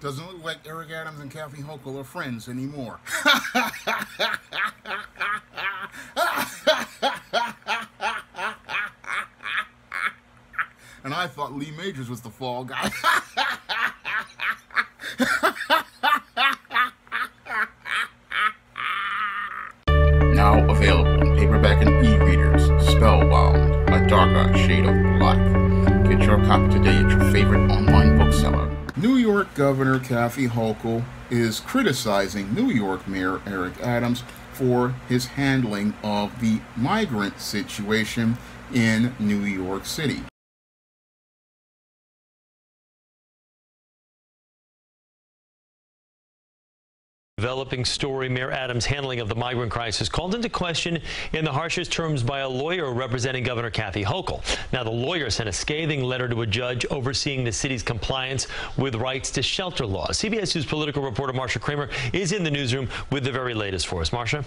Doesn't look like Eric Adams and Kathy Hochul are friends anymore. And I thought Lee Majors was the fall guy. Now available in paperback and e-readers, Spellbound, A Darker Shade of Black. Get your copy today at your favorite online bookseller. New York Governor Kathy Hochul is criticizing New York Mayor Eric Adams for his handling of the migrant situation in New York City. Developing story, Mayor Adams' handling of the migrant crisis called into question in the harshest terms by a lawyer representing Governor Kathy Hochul. Now, the lawyer sent a scathing letter to a judge overseeing the city's compliance with rights to shelter laws. CBS News political reporter Marcia Kramer is in the newsroom with the very latest for us. Marcia?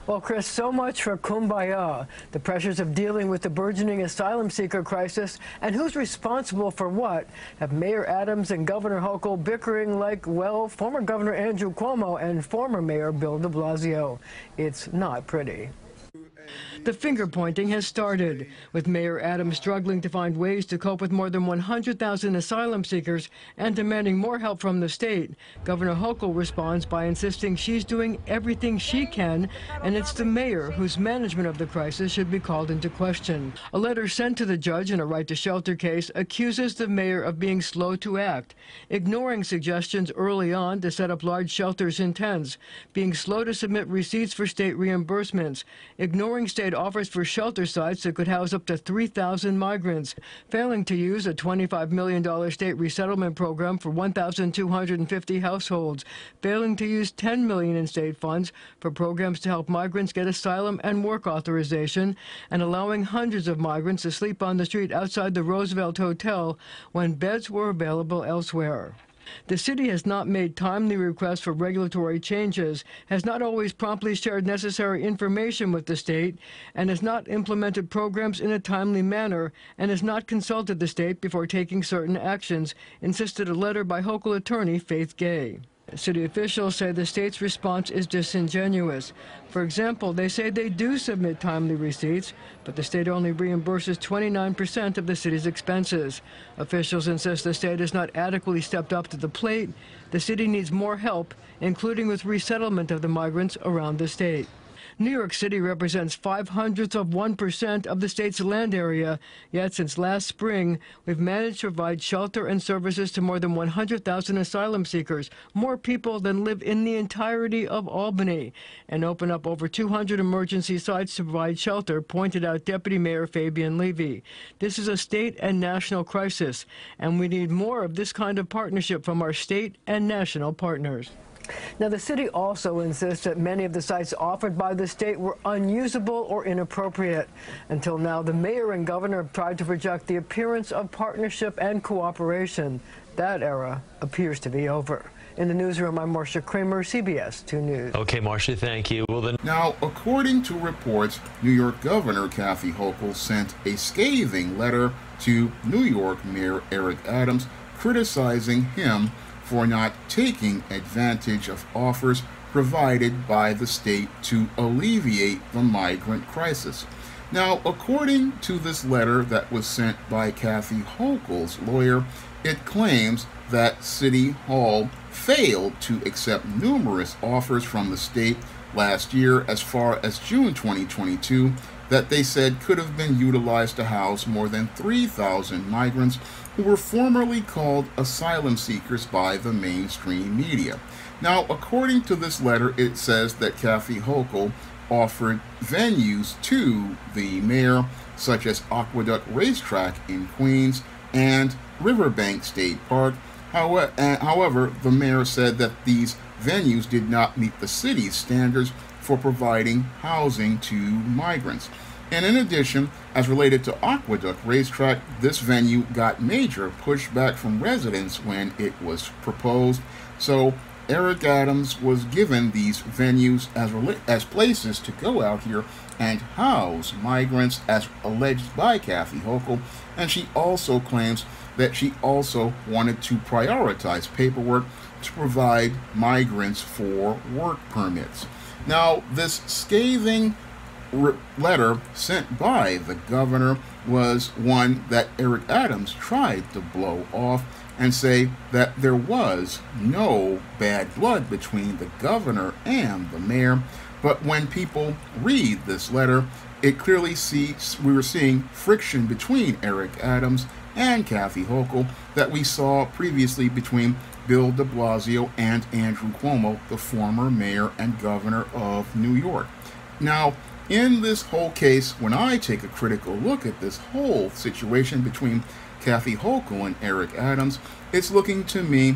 Well, Chris, so much for kumbaya, the pressures of dealing with the burgeoning asylum seeker crisis, and who's responsible for what, have Mayor Adams and Governor Hochul bickering like, well, former Governor Andrew Cuomo and former Mayor Bill de Blasio. It's not pretty. The finger-pointing has started, with Mayor Adams struggling to find ways to cope with more than 100,000 asylum seekers and demanding more help from the state. Governor Hochul responds by insisting she's doing everything she can, and it's the mayor whose management of the crisis should be called into question. A letter sent to the judge in a right-to-shelter case accuses the mayor of being slow to act, ignoring suggestions early on to set up large shelters in tents, being slow to submit receipts for state reimbursements, ignoring state offers for shelter sites that could house up to 3,000 migrants, failing to use a $25 million state resettlement program for 1,250 households, failing to use $10 million in state funds for programs to help migrants get asylum and work authorization, and allowing hundreds of migrants to sleep on the street outside the Roosevelt Hotel when beds were available elsewhere. The city has not made timely requests for regulatory changes, has not always promptly shared necessary information with the state, and has not implemented programs in a timely manner, and has not consulted the state before taking certain actions, insisted a letter by Hochul attorney Faith Gay. City officials say the state's response is disingenuous. For example, they say they do submit timely receipts, but the state only reimburses 29% of the city's expenses. Officials insist the state has not adequately stepped up to the plate. The city needs more help, including with resettlement of the migrants around the state. New York City represents 0.05% of the state's land area, yet since last spring, we've managed to provide shelter and services to more than 100,000 asylum seekers, more people than live in the entirety of Albany, and open up over 200 emergency sites to provide shelter, pointed out Deputy Mayor Fabian Levy. This is a state and national crisis, and we need more of this kind of partnership from our state and national partners. Now, the city also insists that many of the sites offered by the state were unusable or inappropriate. Until now, the mayor and governor have tried to project the appearance of partnership and cooperation. That era appears to be over. In the newsroom, I'm Marcia Kramer, CBS 2 News. Okay, Marcia, thank you. Well, then. Now, according to reports, New York Governor Kathy Hochul sent a scathing letter to New York Mayor Eric Adams criticizing him for not taking advantage of offers provided by the state to alleviate the migrant crisis. Now, according to this letter that was sent by Kathy Hochul's lawyer, it claims that City Hall failed to accept numerous offers from the state last year, as far as June 2022, that they said could have been utilized to house more than 3,000 migrants who were formerly called asylum seekers by the mainstream media. Now, according to this letter, it says that Kathy Hochul offered venues to the mayor, such as Aqueduct Racetrack in Queens and Riverbank State Park. However, the mayor said that these venues did not meet the city's standards for providing housing to migrants. And in addition, as related to Aqueduct Racetrack, this venue got major pushback from residents when it was proposed. So Eric Adams was given these venues as places to go out here and house migrants, as alleged by Kathy Hochul. And she also claims that she also wanted to prioritize paperwork to provide migrants for work permits. Now, this scathing letter sent by the governor was one that Eric Adams tried to blow off and say that there was no bad blood between the governor and the mayor. But when people read this letter, it clearly we were seeing friction between Eric Adams and Kathy Hochul that we saw previously between Bill de Blasio and Andrew Cuomo, the former mayor and governor of New York. Now, in this whole case, when I take a critical look at this whole situation between Kathy Hochul and Eric Adams, it's looking to me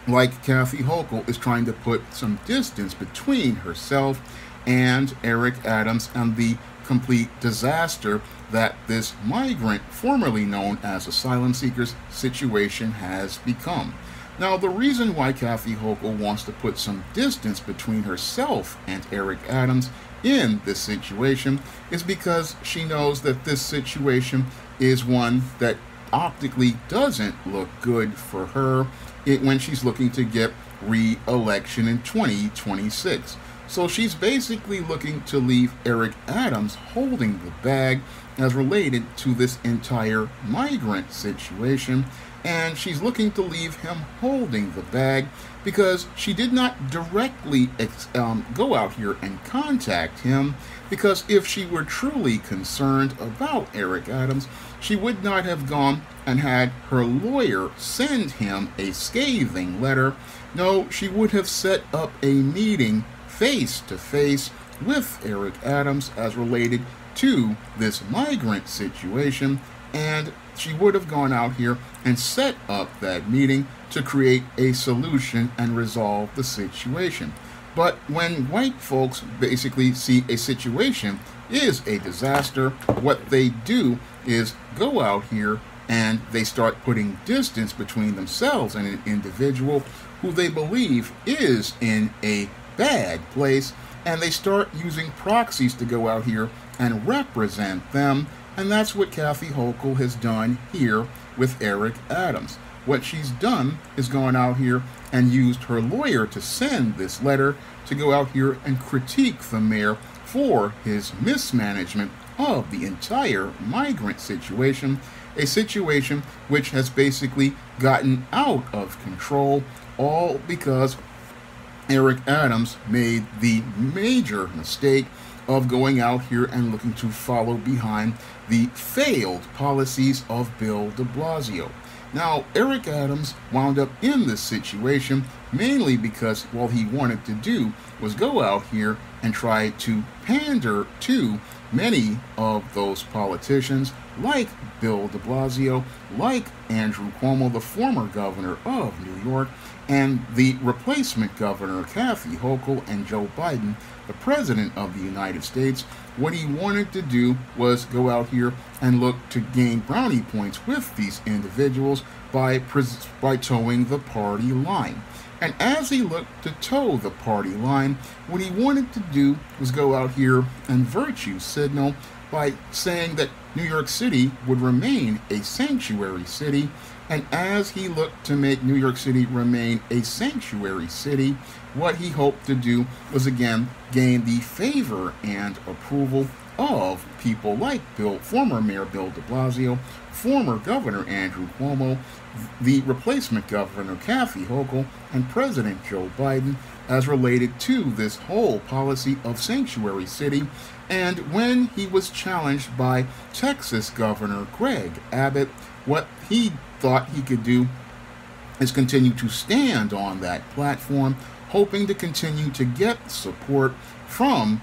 like Kathy Hochul is trying to put some distance between herself and Eric Adams and the complete disaster that this migrant, formerly known as asylum seekers, situation has become. Now, the reason why Kathy Hochul wants to put some distance between herself and Eric Adams in this situation is because she knows that this situation is one that optically doesn't look good for her when she's looking to get re-election in 2026. So she's basically looking to leave Eric Adams holding the bag as related to this entire migrant situation, and she's looking to leave him holding the bag because she did not directly go out here and contact him, because if she were truly concerned about Eric Adams, she would not have gone and had her lawyer send him a scathing letter. No, she would have set up a meeting face-to-face with Eric Adams as related to this migrant situation, and she would have gone out here and set up that meeting to create a solution and resolve the situation. But when white folks basically see a situation is a disaster, what they do is go out here and they start putting distance between themselves and an individual who they believe is in a bad place, and they start using proxies to go out here and represent them. And that's what Kathy Hochul has done here with Eric Adams. What she's done is gone out here and used her lawyer to send this letter to go out here and critique the mayor for his mismanagement of the entire migrant situation, a situation which has basically gotten out of control, all because Eric Adams made the major mistake of going out here and looking to follow behind the failed policies of Bill de Blasio. Now, Eric Adams wound up in this situation mainly because all he wanted to do was go out here and try to pander to many of those politicians like Bill de Blasio, like Andrew Cuomo, the former governor of New York, and the replacement governor, Kathy Hochul, and Joe Biden, the president of the United States. What he wanted to do was go out here and look to gain brownie points with these individuals by towing the party line. And as he looked to toe the party line, what he wanted to do was go out here and virtue signal by saying that New York City would remain a sanctuary city. And as he looked to make New York City remain a sanctuary city, what he hoped to do was again gain the favor and approval of people like former Mayor Bill de Blasio, former Governor Andrew Cuomo, the replacement governor Kathy Hochul, and President Joe Biden as related to this whole policy of sanctuary city. And when he was challenged by Texas Governor Greg Abbott, what he thought he could do is continue to stand on that platform, hoping to continue to get support from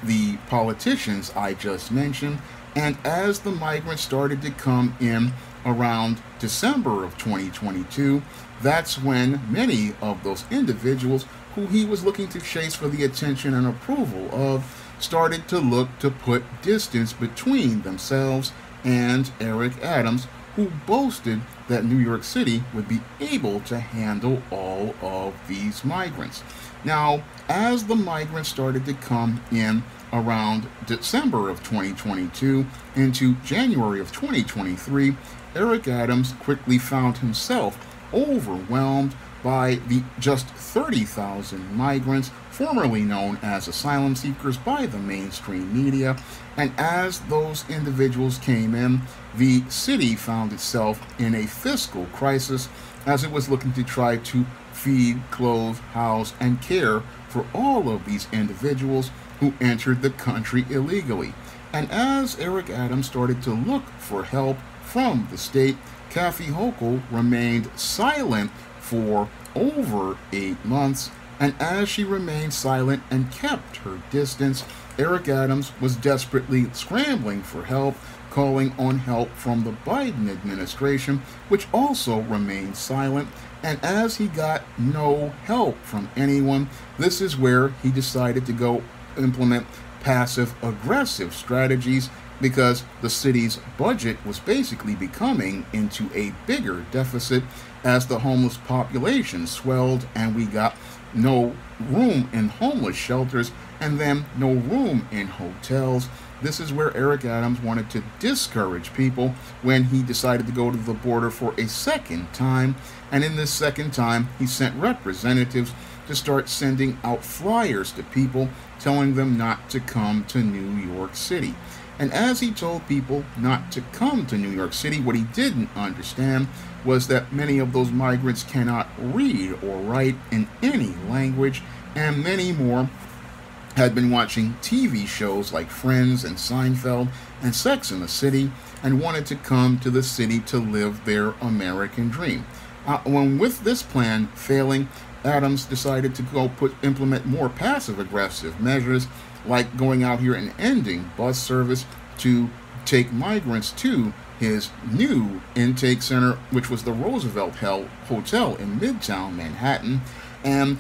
the politicians I just mentioned. And as the migrants started to come in around December of 2022, that's when many of those individuals who he was looking to chase for the attention and approval of started to look to put distance between themselves and Eric Adams, who boasted that New York City would be able to handle all of these migrants. Now, as the migrants started to come in around December of 2022 into January of 2023, Eric Adams quickly found himself overwhelmed by the just 30,000 migrants formerly known as asylum seekers by the mainstream media. And as those individuals came in, the city found itself in a fiscal crisis as it was looking to try to feed, clothe, house, and care for all of these individuals who entered the country illegally. And as Eric Adams started to look for help from the state, Kathy Hochul remained silent for over 8 months. And as she remained silent and kept her distance, Eric Adams was desperately scrambling for help, calling on help from the Biden administration, which also remained silent. And as he got no help from anyone, this is where he decided to go implement passive-aggressive strategies, because the city's budget was basically becoming into a bigger deficit as the homeless population swelled, and we got no room in homeless shelters and then no room in hotels. This is where Eric Adams wanted to discourage people when he decided to go to the border for a second time. And in this second time, he sent representatives to start sending out flyers to people telling them not to come to New York City. And as he told people not to come to New York City, what he didn't understand was that many of those migrants cannot read or write in any language, and many more had been watching TV shows like Friends and Seinfeld and Sex and the City and wanted to come to the city to live their American dream. When with this plan failing, Adams decided to implement more passive-aggressive measures, like going out here and ending bus service to take migrants to his new intake center, which was the Roosevelt Hotel in Midtown Manhattan, and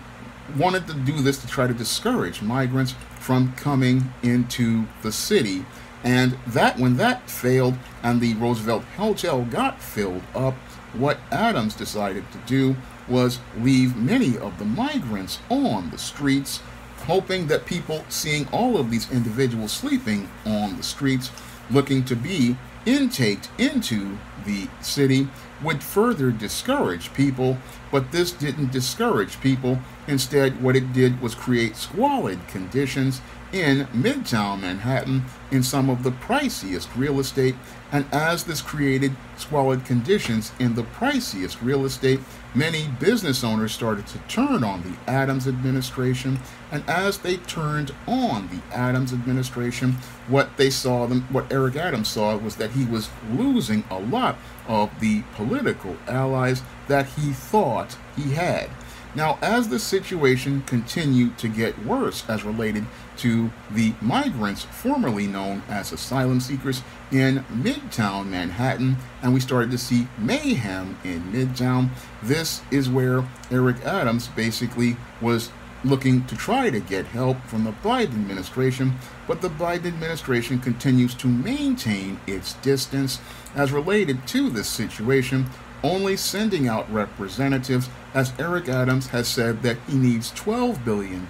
wanted to do this to try to discourage migrants from coming into the city. And that when that failed and the Roosevelt Hotel got filled up, what Adams decided to do was leave many of the migrants on the streets, hoping that people seeing all of these individuals sleeping on the streets, looking to be intaked into the city, would further discourage people. But this didn't discourage people. Instead, what it did was create squalid conditions in Midtown Manhattan in some of the priciest real estate. And as this created squalid conditions in the priciest real estate, many business owners started to turn on the Adams administration. And as they turned on the Adams administration, what Eric Adams saw was that he was losing a lot of the political allies that he thought he had. Now, as the situation continued to get worse as related to the migrants formerly known as asylum seekers in Midtown Manhattan, and we started to see mayhem in Midtown, this is where Eric Adams basically was looking to try to get help from the Biden administration, but the Biden administration continues to maintain its distance as related to this situation, only sending out representatives, as Eric Adams has said that he needs $12 billion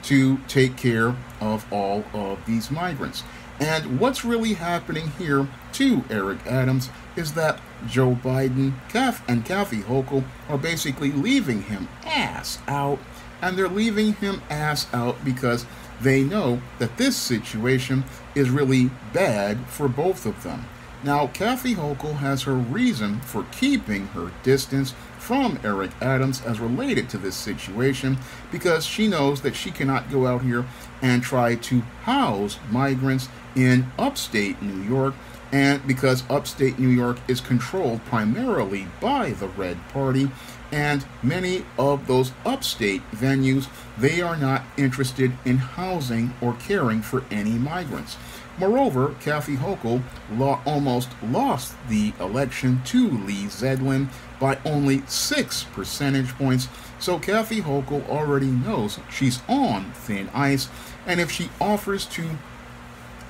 to take care of all of these migrants. And what's really happening here to Eric Adams is that Joe Biden and Kathy Hochul are basically leaving him ass out. And they're leaving him ass out because they know that this situation is really bad for both of them. Now, Kathy Hochul has her reason for keeping her distance from Eric Adams as related to this situation, because she knows that she cannot go out here and try to house migrants in upstate New York, and because upstate New York is controlled primarily by the Red Party, and many of those upstate venues, they are not interested in housing or caring for any migrants. Moreover, Kathy Hochul almost lost the election to Lee Zeldin by only 6 percentage points. So Kathy Hochul already knows she's on thin ice, and if she offers to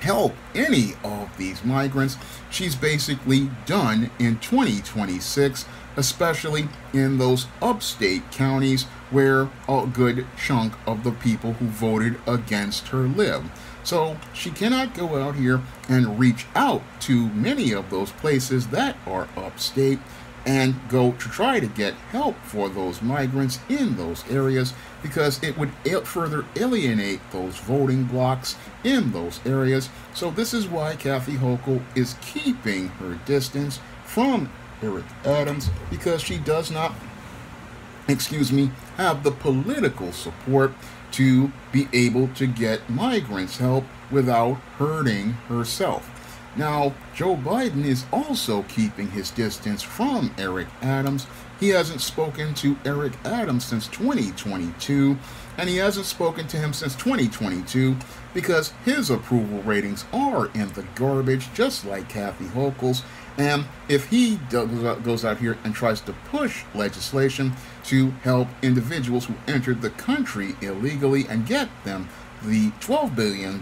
help any of these migrants, she's basically done in 2026, especially in those upstate counties where a good chunk of the people who voted against her live. So she cannot go out here and reach out to many of those places that are upstate. and go to try to get help for those migrants in those areas, because it would further alienate those voting blocks in those areas. So this is why Kathy Hochul is keeping her distance from Eric Adams, because she does not, have the political support to be able to get migrants help without hurting herself. Now, Joe Biden is also keeping his distance from Eric Adams. He hasn't spoken to Eric Adams since 2022, and he hasn't spoken to him since 2022 because his approval ratings are in the garbage, just like Kathy Hochul's. And if he goes out here and tries to push legislation to help individuals who entered the country illegally and get them the $12 billion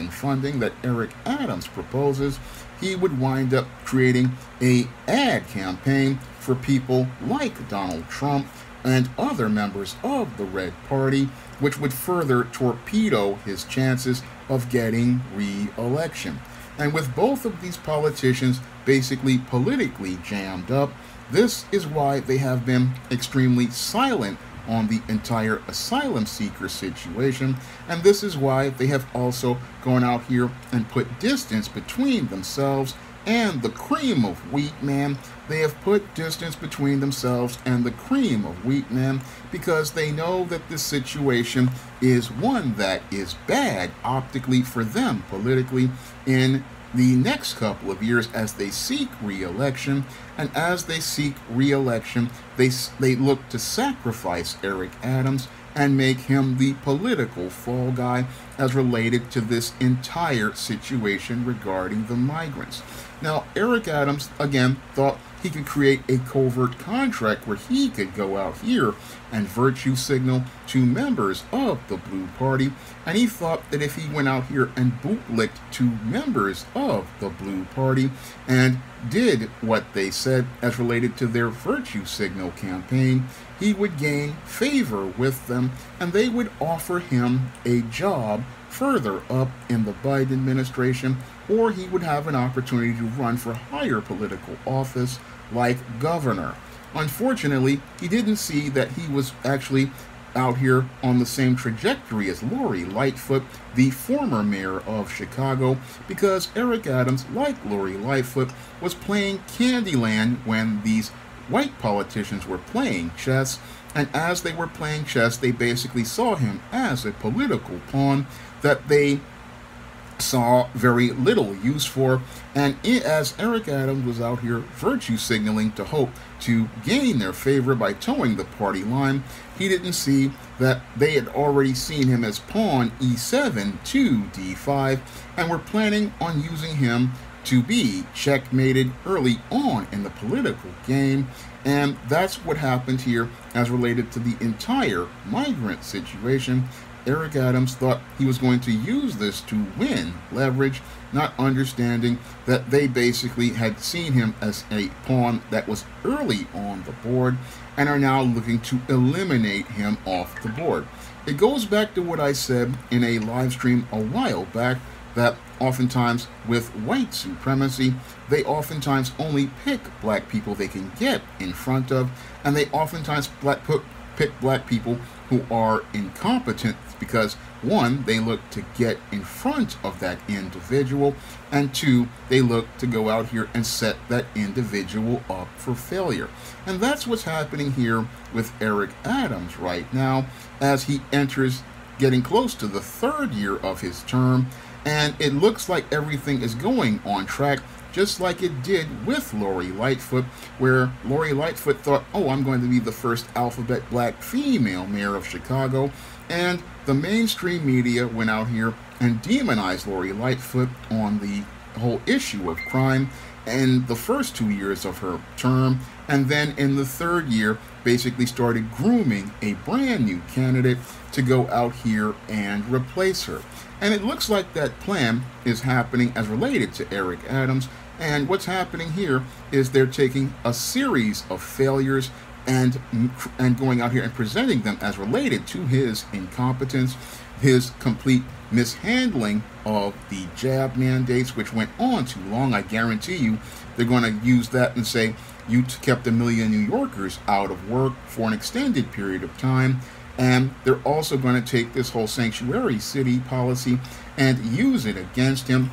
in funding that Eric Adams proposes, he would wind up creating an ad campaign for people like Donald Trump and other members of the Red Party, which would further torpedo his chances of getting re-election. And with both of these politicians basically politically jammed up, this is why they have been extremely silent on the entire asylum seeker situation, and this is why they have also gone out here and put distance between themselves and the cream of wheat man. They have put distance between themselves and the cream of wheat man because they know that this situation is one that is bad optically for them politically in the next couple of years as they seek re-election. And as they seek re-election, they look to sacrifice Eric Adams and make him the political fall guy as related to this entire situation regarding the migrants. Now, Eric Adams, again, thought he could create a covert contract where he could go out here and virtue signal to members of the Blue Party, and he thought that if he went out here and bootlicked to members of the Blue Party and did what they said as related to their virtue signal campaign, he would gain favor with them and they would offer him a job further up in the Biden administration, or he would have an opportunity to run for higher political office like governor. Unfortunately, he didn't see that he was actually out here on the same trajectory as Lori Lightfoot, the former mayor of Chicago, because Eric Adams, like Lori Lightfoot, was playing Candyland when these white politicians were playing chess, and as they were playing chess, they basically saw him as a political pawn that they saw very little use for. And as Eric Adams was out here virtue signaling to hope to gain their favor by towing the party line, he didn't see that they had already seen him as pawn e7 to d5 and were planning on using him to be checkmated early on in the political game. And that's what happened here as related to the entire migrant situation. Eric Adams thought he was going to use this to win leverage, not understanding that they basically had seen him as a pawn that was early on the board and are now looking to eliminate him off the board. It goes back to what I said in a live stream a while back, that oftentimes with white supremacy, they oftentimes only pick black people they can get in front of, and they oftentimes pick black people who are incompetent because, one, they look to get in front of that individual, and two, they look to go out here and set that individual up for failure. And that's what's happening here with Eric Adams right now as he enters getting close to the third year of his term, and it looks like everything is going on track, just like it did with Lori Lightfoot, where Lori Lightfoot thought, oh, I'm going to be the first alphabet black female mayor of Chicago, and the mainstream media went out here and demonized Lori Lightfoot on the whole issue of crime in the first 2 years of her term, and then in the third year basically started grooming a brand new candidate to go out here and replace her. And it looks like that plan is happening as related to Eric Adams. And what's happening here is they're taking a series of failures and going out here and presenting them as related to his incompetence, his complete mishandling of the jab mandates, which went on too long. I guarantee you they're going to use that and say, you kept 1 million New Yorkers out of work for an extended period of time. And they're also going to take this whole sanctuary city policy and use it against him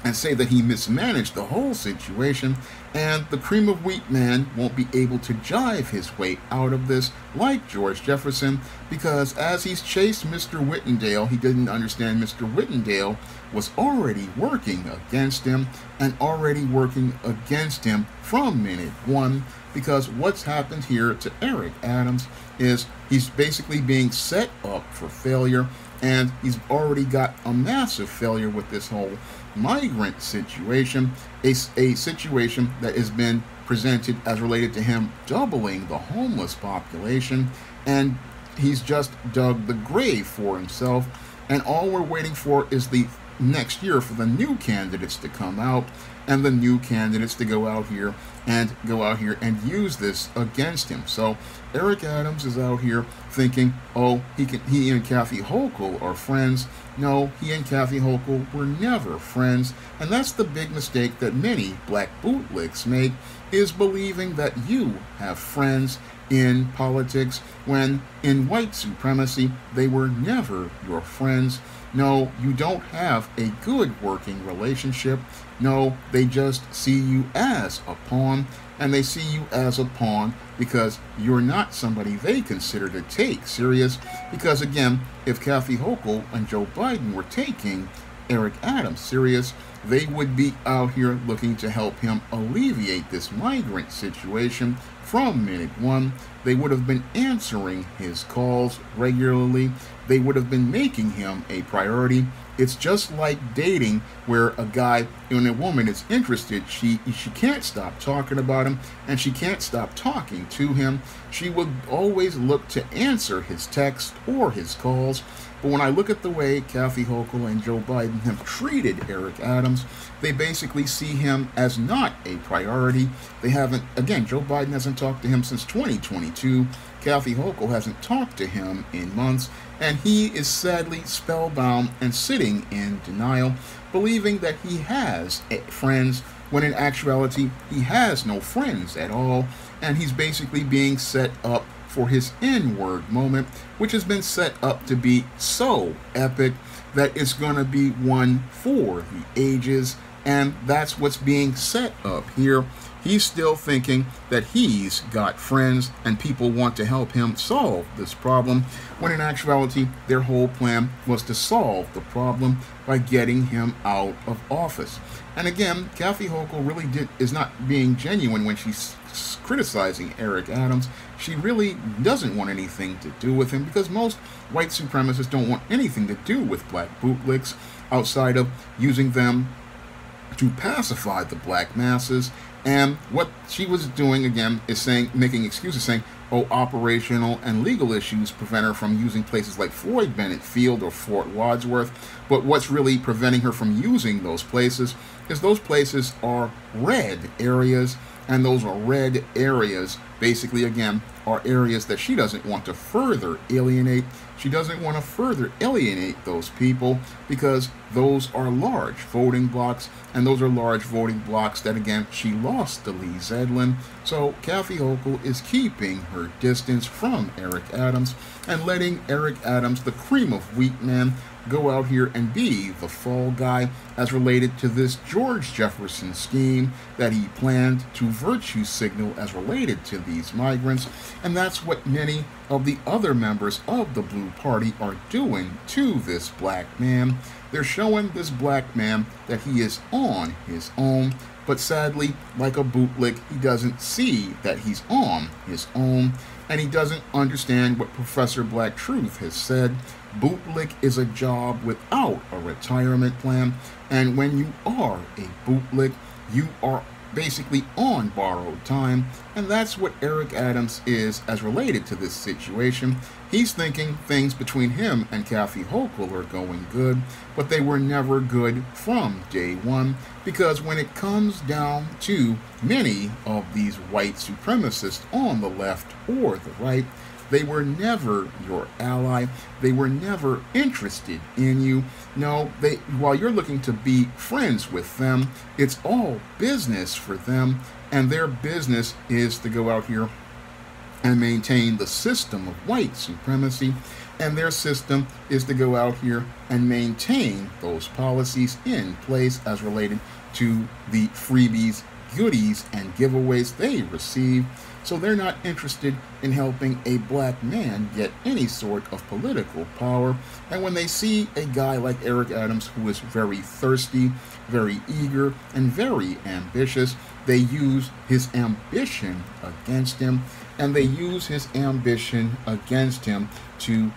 and say that he mismanaged the whole situation, and the cream of wheat man won't be able to jive his way out of this like George Jefferson, because as he's chased Mr. Whitendale, he didn't understand Mr. Whitendale was already working against him, and already working against him from minute one, because what's happened here to Eric Adams is he's basically being set up for failure, and he's already got a massive failure with this whole migrant situation, a situation that has been presented as related to him doubling the homeless population, and he's just dug the grave for himself, and all we're waiting for is the next year for the new candidates to come out, and the new candidates to go out here and use this against him. So Eric Adams is out here thinking, oh, he and Kathy Hochul are friends. No, he and Kathy Hochul were never friends, and that's the big mistake that many black bootlicks make, is believing that you have friends in politics when in white supremacy they were never your friends. No, you don't have a good working relationship. No, they just see you as a pawn, and they see you as a pawn because you're not somebody they consider to take serious. Because again, if Kathy Hochul and Joe Biden were taking Eric Adams serious, they would be out here looking to help him alleviate this migrant situation from minute one. They would have been answering his calls regularly. They would have been making him a priority. It's just like dating, where a guy and a woman is interested. She can't stop talking about him, and she can't stop talking to him. She will always look to answer his texts or his calls. But when I look at the way Kathy Hochul and Joe Biden have treated Eric Adams, they basically see him as not a priority. They haven't, again, Joe Biden hasn't talked to him since 2022. Kathy Hochul hasn't talked to him in months, and he is sadly spellbound and sitting in denial, believing that he has friends, when in actuality he has no friends at all, and he's basically being set up for his N-word moment, which has been set up to be so epic that it's going to be one for the ages, and that's what's being set up here. He's still thinking that he's got friends and people want to help him solve this problem, when in actuality their whole plan was to solve the problem by getting him out of office. And again, Kathy Hochul really is not being genuine when she's criticizing Eric Adams. She really doesn't want anything to do with him, because most white supremacists don't want anything to do with black bootlicks outside of using them to pacify the black masses. And what she was doing, again, is making excuses, saying, oh, operational and legal issues prevent her from using places like Floyd Bennett Field or Fort Wadsworth. But what's really preventing her from using those places is those places are red areas, and those are red areas, basically, again, are areas that she doesn't want to further alienate. She doesn't want to further alienate those people, because those are large voting blocks, and those are large voting blocks that, again, she lost to Lee Zeldin. So Kathy Hochul is keeping her distance from Eric Adams and letting Eric Adams, the cream of wheat man, go out here and be the fall guy as related to this George Jefferson scheme that he planned to virtue signal as related to these migrants. And that's what many of the other members of the Blue Party are doing to this black man. They're showing this black man that he is on his own, but sadly, like a bootlick, he doesn't see that he's on his own, and he doesn't understand what Professor Black Truth has said. Bootlick is a job without a retirement plan, and when you are a bootlick, you are basically on borrowed time, and that's what Eric Adams is as related to this situation. He's thinking things between him and Kathy Hochul are going good, but they were never good from day one, because when it comes down to many of these white supremacists on the left or the right, they were never your ally. They were never interested in you. No, while you're looking to be friends with them, it's all business for them, and their business is to go out here and maintain the system of white supremacy, and their system is to go out here and maintain those policies in place as related to the freebies, goodies, and giveaways they receive. So they're not interested in helping a black man get any sort of political power. And when they see a guy like Eric Adams, who is very thirsty, very eager, and very ambitious, they use his ambition against him, and they use his ambition against him to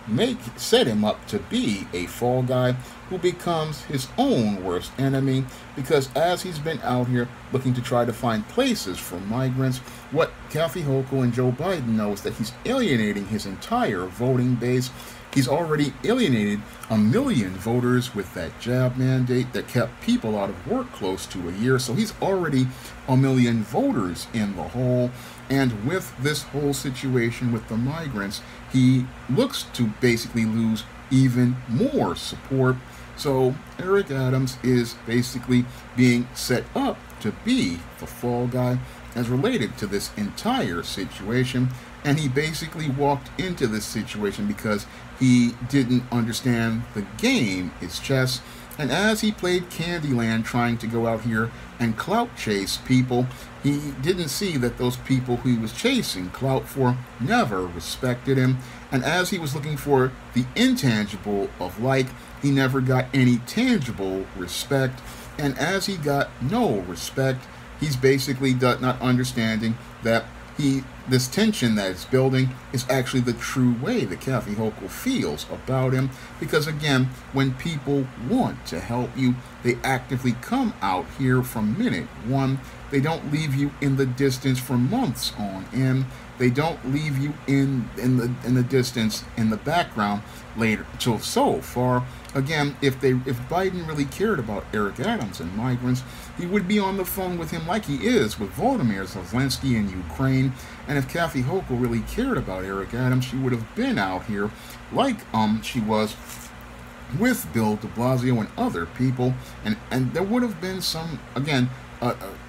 set him up to be a fall guy who becomes his own worst enemy, because as he's been out here looking to try to find places for migrants, what Kathy Hochul and Joe Biden know is that he's alienating his entire voting base. He's already alienated 1 million voters with that jab mandate that kept people out of work close to a year. So he's already 1 million voters in the hole. And with this whole situation with the migrants, he looks to basically lose even more support. So Eric Adams is basically being set up to be the fall guy as related to this entire situation. And he basically walked into this situation because he didn't understand the game, it's chess. And as he played Candyland trying to go out here and clout chase people, he didn't see that those people who he was chasing clout for never respected him. And as he was looking for the intangible of like, he never got any tangible respect. And as he got no respect, he's basically not understanding that this tension that it's building is actually the true way that Kathy Hochul feels about him. Because again, when people want to help you, they actively come out here from minute one. They don't leave you in the distance for months on end. They don't leave you in the distance in the background later till so far. Again, if Biden really cared about Eric Adams and migrants, he would be on the phone with him like he is with Volodymyr Zelensky in Ukraine. And if Kathy Hochul really cared about Eric Adams, she would have been out here like she was with Bill de Blasio and other people, and there would have been some, again,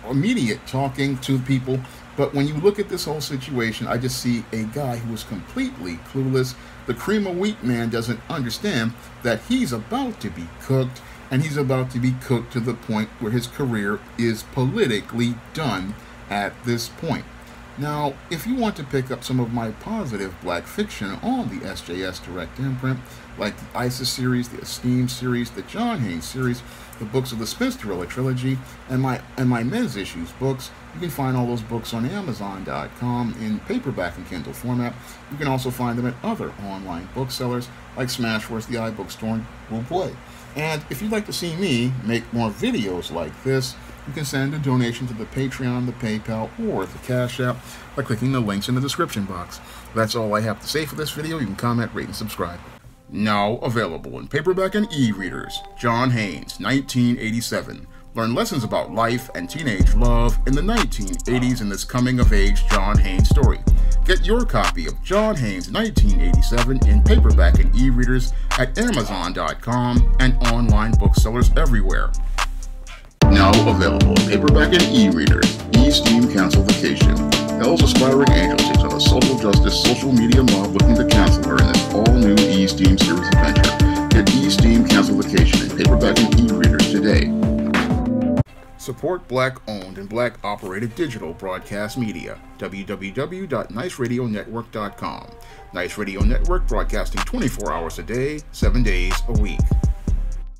immediate talking to people. But when you look at this whole situation, I just see a guy who is completely clueless. The cream of wheat man doesn't understand that he's about to be cooked, and he's about to be cooked to the point where his career is politically done at this point. Now, if you want to pick up some of my positive black fiction on the SJS Direct imprint, like the ISIS series, the Esteem series, the John Haynes series, the books of the Spinsterella trilogy, and my men's issues books, you can find all those books on Amazon.com in paperback and Kindle format. You can also find them at other online booksellers like Smashwords, the iBookstore, and Google Play. And if you'd like to see me make more videos like this, you can send a donation to the Patreon, the PayPal, or the Cash App by clicking the links in the description box. That's all I have to say for this video. You can comment, rate, and subscribe. Now available in paperback and e-readers, John Haynes, 1987. Learn lessons about life and teenage love in the 1980s in this coming-of-age John Haynes story. Get your copy of John Haynes, 1987 in paperback and e-readers at Amazon.com and online booksellers everywhere. Now available in paperback and e-readers, E-Steam Cancel Vacation. Hell's aspiring angel takes on a social justice, social media mob looking to cancel her in this all-new E-Steam series adventure. Get E-Steam Cancel Vacation in paperback and e-readers today. Support Black-owned and Black-operated digital broadcast media. www.niceradionetwork.com. Nice Radio Network, broadcasting 24 hours a day, 7 days a week.